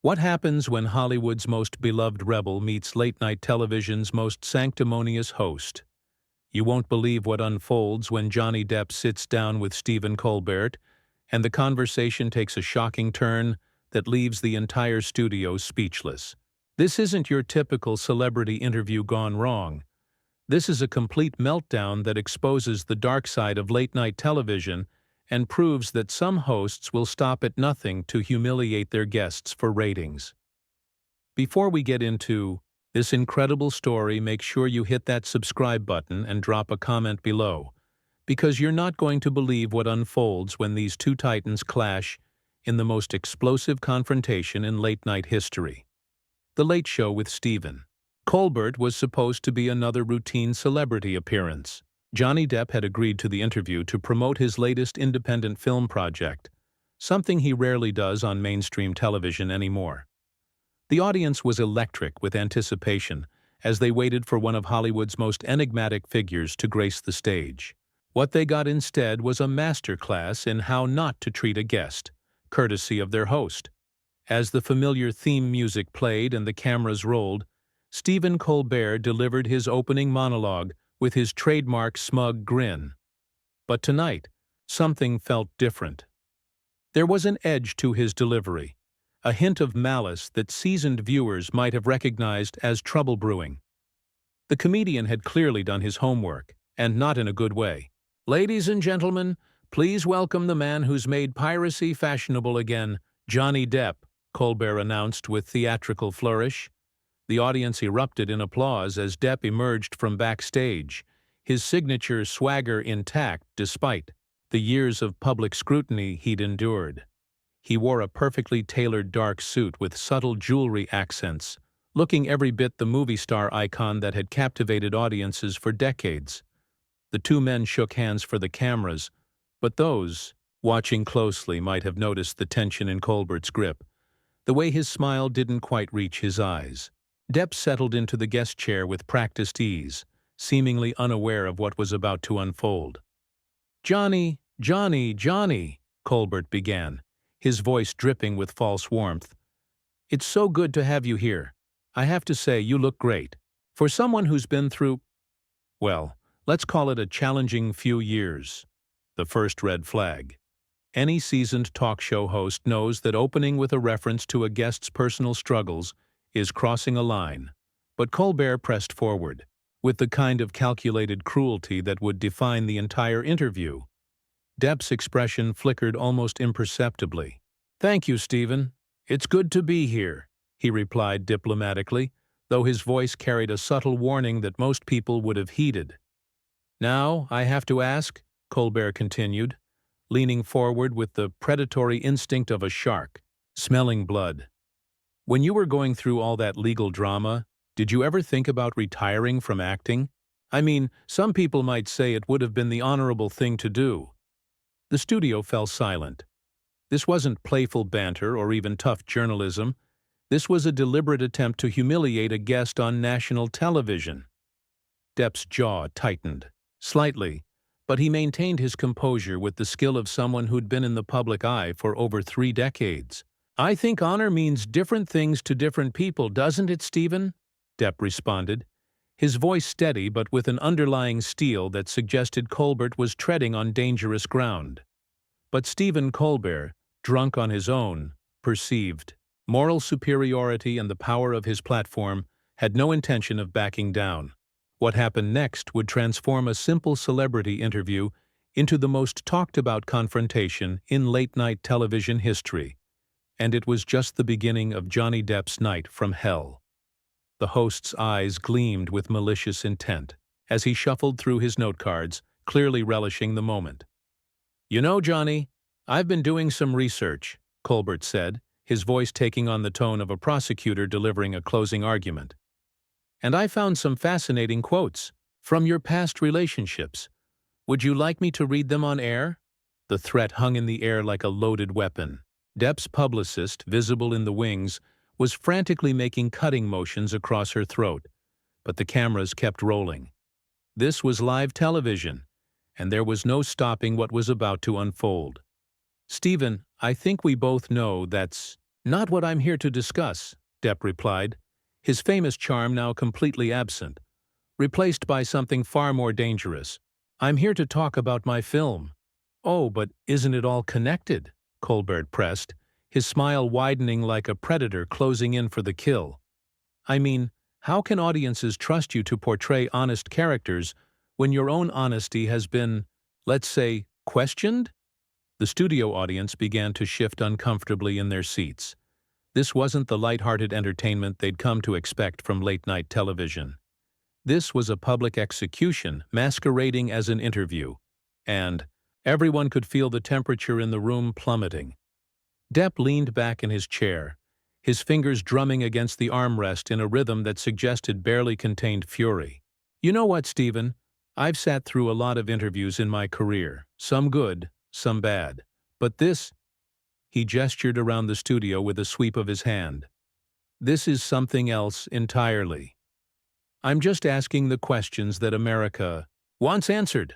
What happens when Hollywood's most beloved rebel meets late-night television's most sanctimonious host? You won't believe what unfolds when Johnny Depp sits down with Stephen Colbert, and the conversation takes a shocking turn that leaves the entire studio speechless. This isn't your typical celebrity interview gone wrong. This is a complete meltdown that exposes the dark side of late-night television and proves that some hosts will stop at nothing to humiliate their guests for ratings. Before we get into this incredible story, make sure you hit that subscribe button and drop a comment below, because you're not going to believe what unfolds when these two titans clash in the most explosive confrontation in late-night history. The Late Show with Stephen Colbert was supposed to be another routine celebrity appearance. Johnny Depp had agreed to the interview to promote his latest independent film project, something he rarely does on mainstream television anymore. The audience was electric with anticipation as they waited for one of Hollywood's most enigmatic figures to grace the stage. What they got instead was a masterclass in how not to treat a guest, courtesy of their host. As the familiar theme music played and the cameras rolled, Stephen Colbert delivered his opening monologue with his trademark smug grin. But tonight, something felt different. There was an edge to his delivery, a hint of malice that seasoned viewers might have recognized as trouble brewing. The comedian had clearly done his homework, and not in a good way. "Ladies and gentlemen, please welcome the man who's made piracy fashionable again, Johnny Depp," Colbert announced with theatrical flourish. The audience erupted in applause as Depp emerged from backstage, his signature swagger intact despite the years of public scrutiny he'd endured. He wore a perfectly tailored dark suit with subtle jewelry accents, looking every bit the movie star icon that had captivated audiences for decades. The two men shook hands for the cameras, but those watching closely might have noticed the tension in Colbert's grip, the way his smile didn't quite reach his eyes. Depp settled into the guest chair with practiced ease, seemingly unaware of what was about to unfold. "Johnny, Johnny," Colbert began, his voice dripping with false warmth. "It's so good to have you here. I have to say, you look great. For someone who's been through, well, let's call it a challenging few years." The first red flag. Any seasoned talk show host knows that opening with a reference to a guest's personal struggles is crossing a line, but Colbert pressed forward, with the kind of calculated cruelty that would define the entire interview. Depp's expression flickered almost imperceptibly. "Thank you, Stephen. It's good to be here," he replied diplomatically, though his voice carried a subtle warning that most people would have heeded. "Now, I have to ask," Colbert continued, leaning forward with the predatory instinct of a shark, smelling blood. "When you were going through all that legal drama, did you ever think about retiring from acting? I mean, some people might say it would have been the honorable thing to do." The studio fell silent. This wasn't playful banter or even tough journalism. This was a deliberate attempt to humiliate a guest on national television. Depp's jaw tightened, slightly, but he maintained his composure with the skill of someone who'd been in the public eye for over 3 decades. "I think honor means different things to different people, doesn't it, Stephen?" Depp responded, his voice steady but with an underlying steel that suggested Colbert was treading on dangerous ground. But Stephen Colbert, drunk on his own, perceived moral superiority and the power of his platform, had no intention of backing down. What happened next would transform a simple celebrity interview into the most talked-about confrontation in late-night television history. And it was just the beginning of Johnny Depp's night from hell. The host's eyes gleamed with malicious intent as he shuffled through his note cards, clearly relishing the moment. "You know, Johnny, I've been doing some research," Colbert said, his voice taking on the tone of a prosecutor delivering a closing argument. "And I found some fascinating quotes from your past relationships. Would you like me to read them on air?" The threat hung in the air like a loaded weapon. Depp's publicist, visible in the wings, was frantically making cutting motions across her throat, but the cameras kept rolling. This was live television, and there was no stopping what was about to unfold. "Stephen, I think we both know that's Not what I'm here to discuss, Depp replied, his famous charm now completely absent, replaced by something far more dangerous. I'm here to talk about my film. Oh, but isn't it all connected? Colbert pressed, his smile widening like a predator closing in for the kill. I mean, how can audiences trust you to portray honest characters when your own honesty has been, let's say, questioned? The studio audience began to shift uncomfortably in their seats. This wasn't the light-hearted entertainment they'd come to expect from late-night television. This was a public execution masquerading as an interview, and everyone could feel the temperature in the room plummeting. Depp leaned back in his chair, his fingers drumming against the armrest in a rhythm that suggested barely contained fury. You know what, Stephen? I've sat through a lot of interviews in my career, some good, some bad. But this, he gestured around the studio with a sweep of his hand. This is something else entirely. I'm just asking the questions that America wants answered,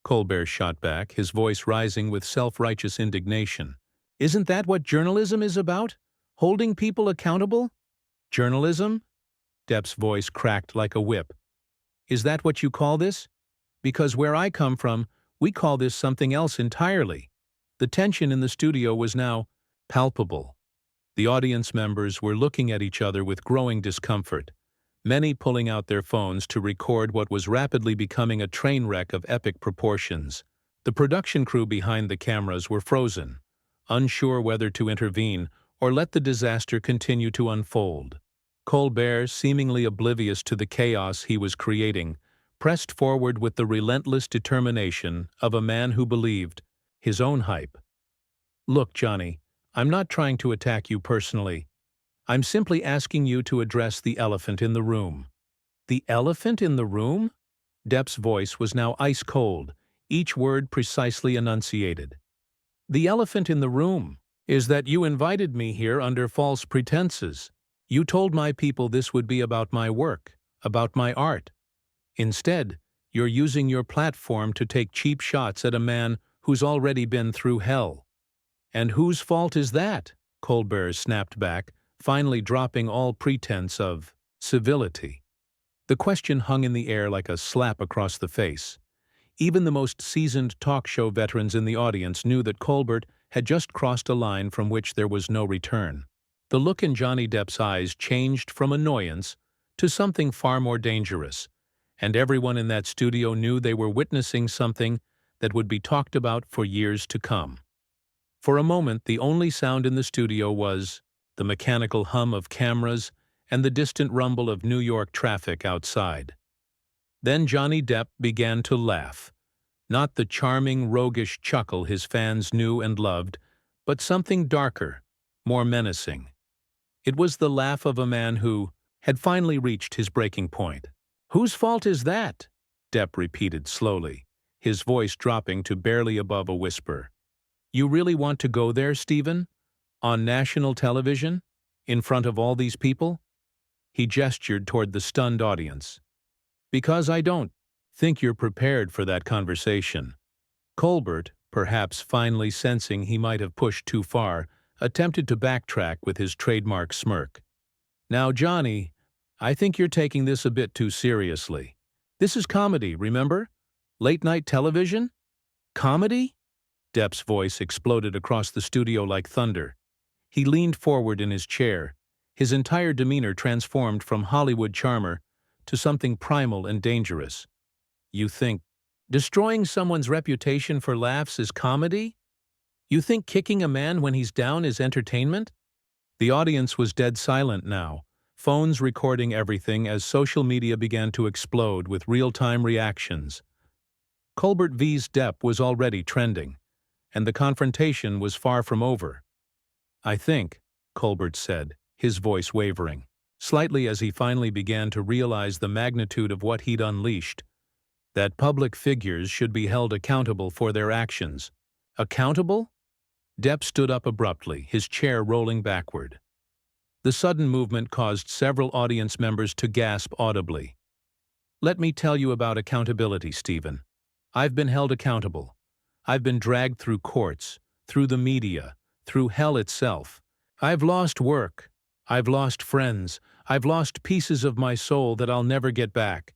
Colbert shot back, his voice rising with self-righteous indignation. Isn't that what journalism is about? Holding people accountable? Journalism? Depp's voice cracked like a whip. Is that what you call this? Because where I come from, we call this something else entirely. The tension in the studio was now palpable. The audience members were looking at each other with growing discomfort, many pulling out their phones to record what was rapidly becoming a train wreck of epic proportions. The production crew behind the cameras were frozen, unsure whether to intervene or let the disaster continue to unfold. Colbert, seemingly oblivious to the chaos he was creating, pressed forward with the relentless determination of a man who believed his own hype. Look, Johnny, I'm not trying to attack you personally. I'm simply asking you to address the elephant in the room. The elephant in the room? Depp's voice was now ice-cold, each word precisely enunciated. The elephant in the room is that you invited me here under false pretenses. You told my people this would be about my work, about my art. Instead, you're using your platform to take cheap shots at a man who's already been through hell. And whose fault is that? Colbert snapped back, finally dropping all pretense of civility. The question hung in the air like a slap across the face. Even the most seasoned talk show veterans in the audience knew that Colbert had just crossed a line from which there was no return. The look in Johnny Depp's eyes changed from annoyance to something far more dangerous, and everyone in that studio knew they were witnessing something that would be talked about for years to come. For a moment, the only sound in the studio was the mechanical hum of cameras and the distant rumble of New York traffic outside. Then Johnny Depp began to laugh, not the charming, roguish chuckle his fans knew and loved, but something darker, more menacing. It was the laugh of a man who had finally reached his breaking point. Whose fault is that? Depp repeated slowly, his voice dropping to barely above a whisper. You really want to go there, Stephen? On national television? In front of all these people? He gestured toward the stunned audience. Because I don't think you're prepared for that conversation. Colbert, perhaps finally sensing he might have pushed too far, attempted to backtrack with his trademark smirk. Now, Johnny, I think you're taking this a bit too seriously. This is comedy, remember? Late-night television? Comedy? Depp's voice exploded across the studio like thunder. He leaned forward in his chair, his entire demeanor transformed from Hollywood charmer to something primal and dangerous. You think destroying someone's reputation for laughs is comedy? You think kicking a man when he's down is entertainment? The audience was dead silent now, phones recording everything as social media began to explode with real-time reactions. Colbert vs. Depp was already trending, and the confrontation was far from over. I think, Colbert said, his voice wavering, slightly as he finally began to realize the magnitude of what he'd unleashed, that public figures should be held accountable for their actions. Accountable? Depp stood up abruptly, his chair rolling backward. The sudden movement caused several audience members to gasp audibly. Let me tell you about accountability, Stephen. I've been held accountable. I've been dragged through courts, through the media, through hell itself, I've lost work. I've lost friends. I've lost pieces of my soul that I'll never get back.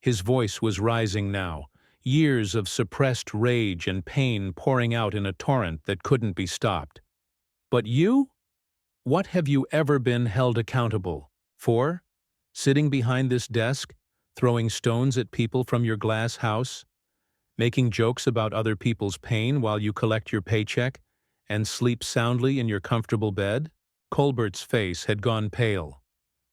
His voice was rising now, years of suppressed rage and pain pouring out in a torrent that couldn't be stopped. But you? What have you ever been held accountable for? Sitting behind this desk, throwing stones at people from your glass house? Making jokes about other people's pain while you collect your paycheck and sleep soundly in your comfortable bed? Colbert's face had gone pale.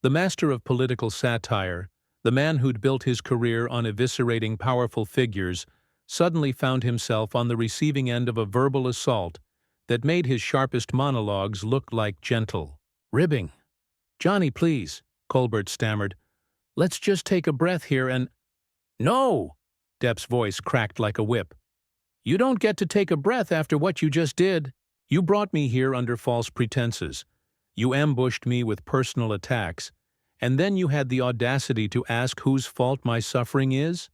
The master of political satire, the man who'd built his career on eviscerating powerful figures, suddenly found himself on the receiving end of a verbal assault that made his sharpest monologues look like gentle ribbing. "Johnny, please," Colbert stammered. "Let's just take a breath here and—" "No!" Depp's voice cracked like a whip. "You don't get to take a breath after what you just did. You brought me here under false pretenses. You ambushed me with personal attacks, and then you had the audacity to ask whose fault my suffering is?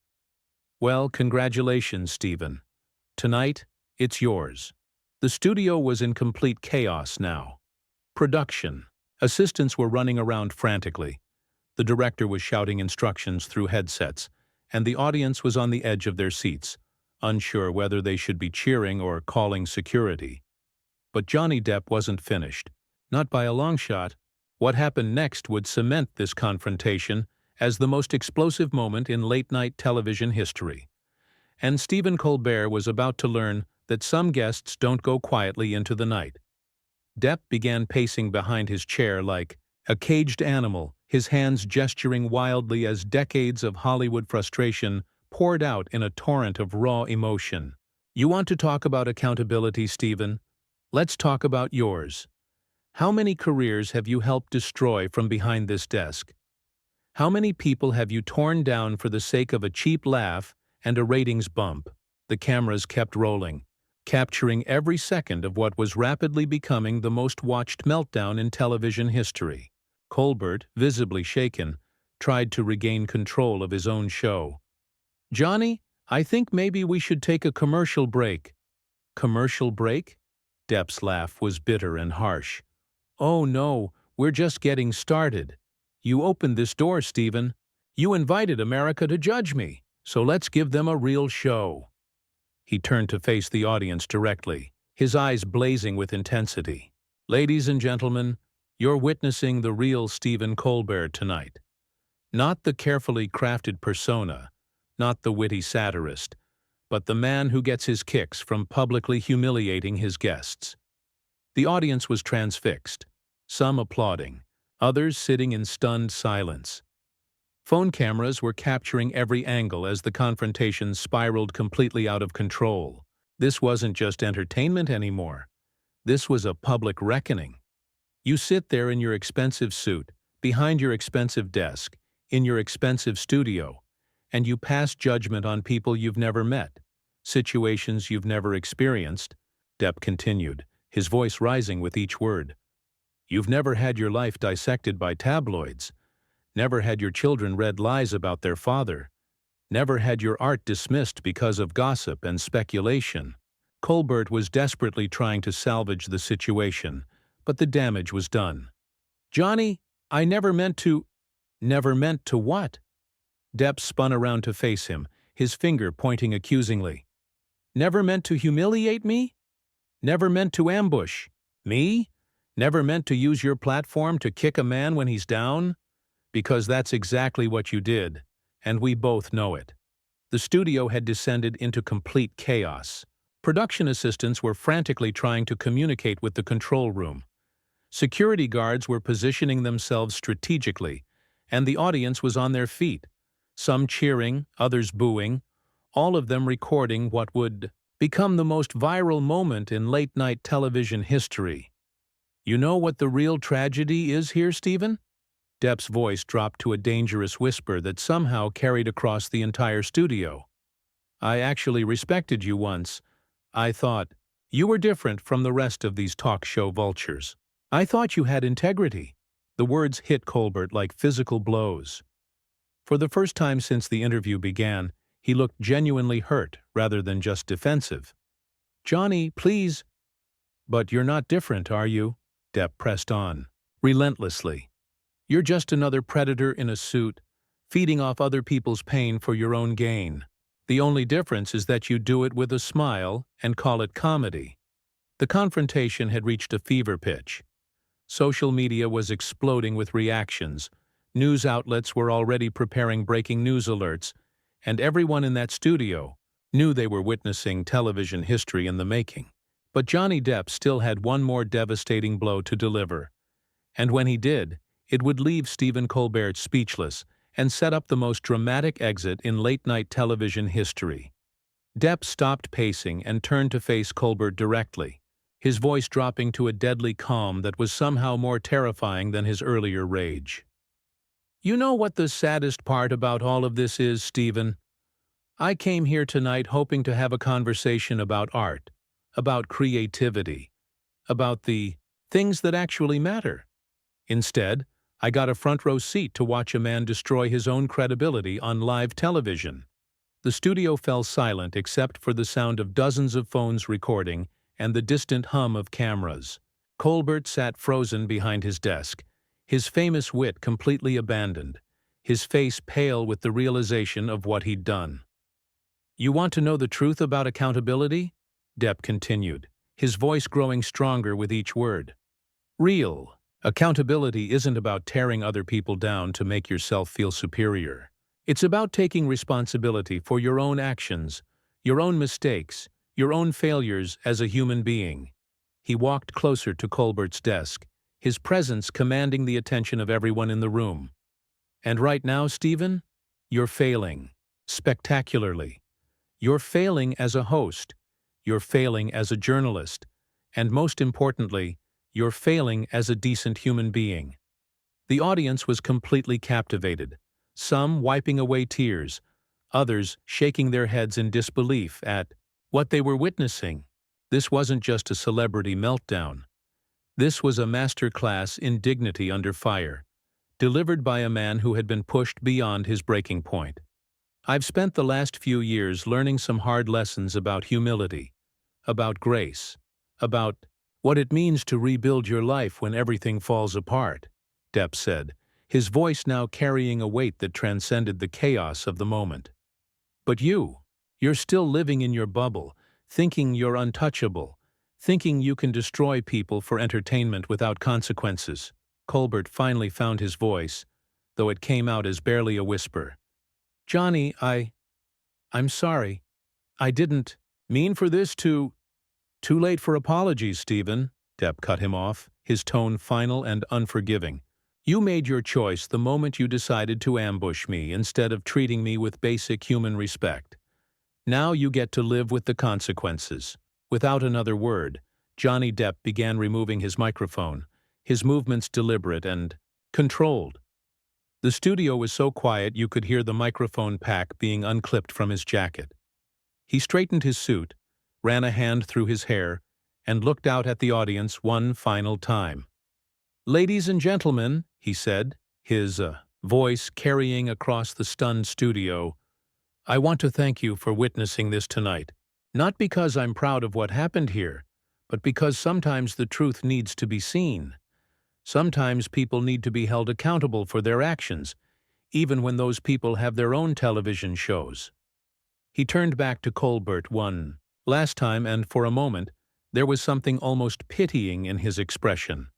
Well, congratulations, Stephen. Tonight, it's yours." The studio was in complete chaos now. Production. Assistants were running around frantically. The director was shouting instructions through headsets, and the audience was on the edge of their seats, unsure whether they should be cheering or calling security. But Johnny Depp wasn't finished. Not by a long shot. What happened next would cement this confrontation as the most explosive moment in late-night television history. And Stephen Colbert was about to learn that some guests don't go quietly into the night. Depp began pacing behind his chair like a caged animal, his hands gesturing wildly as decades of Hollywood frustration poured out in a torrent of raw emotion. "You want to talk about accountability, Stephen? Let's talk about yours. How many careers have you helped destroy from behind this desk? How many people have you torn down for the sake of a cheap laugh and a ratings bump?" The cameras kept rolling, capturing every second of what was rapidly becoming the most watched meltdown in television history. Colbert, visibly shaken, tried to regain control of his own show. "Johnny, I think maybe we should take a commercial break." "Commercial break?" Depp's laugh was bitter and harsh. "Oh no, we're just getting started. You opened this door, Stephen. You invited America to judge me, so let's give them a real show." He turned to face the audience directly, his eyes blazing with intensity. "Ladies and gentlemen, you're witnessing the real Stephen Colbert tonight. Not the carefully crafted persona, not the witty satirist, but the man who gets his kicks from publicly humiliating his guests." The audience was transfixed, some applauding, others sitting in stunned silence. Phone cameras were capturing every angle as the confrontation spiraled completely out of control. This wasn't just entertainment anymore. This was a public reckoning. You sit there in your expensive suit, behind your expensive desk, in your expensive studio, and you pass judgment on people you've never met, situations you've never experienced. Depp continued, his voice rising with each word. "You've never had your life dissected by tabloids, never had your children read lies about their father, never had your art dismissed because of gossip and speculation." Colbert was desperately trying to salvage the situation, but the damage was done. "Johnny, I never meant to—" "Never meant to what?" Depp spun around to face him, his finger pointing accusingly. "Never meant to humiliate me? Never meant to ambush me? Never meant to use your platform to kick a man when he's down? Because that's exactly what you did, and we both know it." The studio had descended into complete chaos. Production assistants were frantically trying to communicate with the control room. Security guards were positioning themselves strategically, and the audience was on their feet, some cheering, others booing, all of them recording what would become the most viral moment in late-night television history. "You know what the real tragedy is here, Stephen?" Depp's voice dropped to a dangerous whisper that somehow carried across the entire studio. "I actually respected you once. I thought you were different from the rest of these talk show vultures. I thought you had integrity." The words hit Colbert like physical blows. For the first time since the interview began, he looked genuinely hurt rather than just defensive. "Johnny, please." "But you're not different, are you?" Depp pressed on, relentlessly. "You're just another predator in a suit, feeding off other people's pain for your own gain. The only difference is that you do it with a smile and call it comedy." The confrontation had reached a fever pitch. Social media was exploding with reactions. News outlets were already preparing breaking news alerts, and everyone in that studio knew they were witnessing television history in the making. But Johnny Depp still had one more devastating blow to deliver. And when he did, it would leave Stephen Colbert speechless and set up the most dramatic exit in late-night television history. Depp stopped pacing and turned to face Colbert directly, his voice dropping to a deadly calm that was somehow more terrifying than his earlier rage. "You know what the saddest part about all of this is, Stephen? I came here tonight hoping to have a conversation about art, about creativity, about the things that actually matter. Instead, I got a front-row seat to watch a man destroy his own credibility on live television." The studio fell silent except for the sound of dozens of phones recording and the distant hum of cameras. Colbert sat frozen behind his desk, his famous wit completely abandoned, his face pale with the realization of what he'd done. "You want to know the truth about accountability?" Depp continued, his voice growing stronger with each word. "Real accountability isn't about tearing other people down to make yourself feel superior. It's about taking responsibility for your own actions, your own mistakes, your own failures as a human being." He walked closer to Colbert's desk, his presence commanding the attention of everyone in the room. "And right now, Stephen, you're failing. Spectacularly. You're failing as a host. You're failing as a journalist. And most importantly, you're failing as a decent human being." The audience was completely captivated, some wiping away tears, others shaking their heads in disbelief at what they were witnessing. This wasn't just a celebrity meltdown. This was a masterclass in dignity under fire, delivered by a man who had been pushed beyond his breaking point. "I've spent the last few years learning some hard lessons about humility, about grace, about what it means to rebuild your life when everything falls apart," Depp said, his voice now carrying a weight that transcended the chaos of the moment. "But you're still living in your bubble, thinking you're untouchable, thinking you can destroy people for entertainment without consequences." Colbert finally found his voice, though it came out as barely a whisper. "Johnny, I'm sorry. I didn't mean for this to—" "Too late for apologies, Stephen," Depp cut him off, his tone final and unforgiving. "You made your choice the moment you decided to ambush me instead of treating me with basic human respect. Now you get to live with the consequences." Without another word, Johnny Depp began removing his microphone, his movements deliberate and controlled. The studio was so quiet you could hear the microphone pack being unclipped from his jacket. He straightened his suit, ran a hand through his hair, and looked out at the audience one final time. "Ladies and gentlemen," he said, his voice carrying across the stunned studio, "I want to thank you for witnessing this tonight. Not because I'm proud of what happened here, but because sometimes the truth needs to be seen. Sometimes people need to be held accountable for their actions, even when those people have their own television shows." He turned back to Colbert one last time, and for a moment, there was something almost pitying in his expression.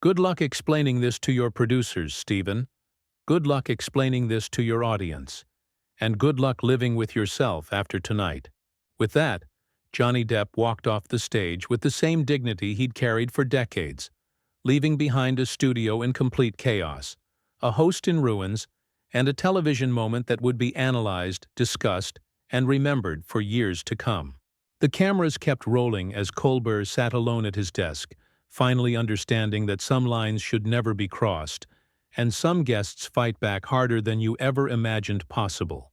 "Good luck explaining this to your producers, Stephen. Good luck explaining this to your audience. And good luck living with yourself after tonight." With that, Johnny Depp walked off the stage with the same dignity he'd carried for decades, leaving behind a studio in complete chaos, a host in ruins, and a television moment that would be analyzed, discussed, and remembered for years to come. The cameras kept rolling as Colbert sat alone at his desk, finally understanding that some lines should never be crossed, and some guests fight back harder than you ever imagined possible.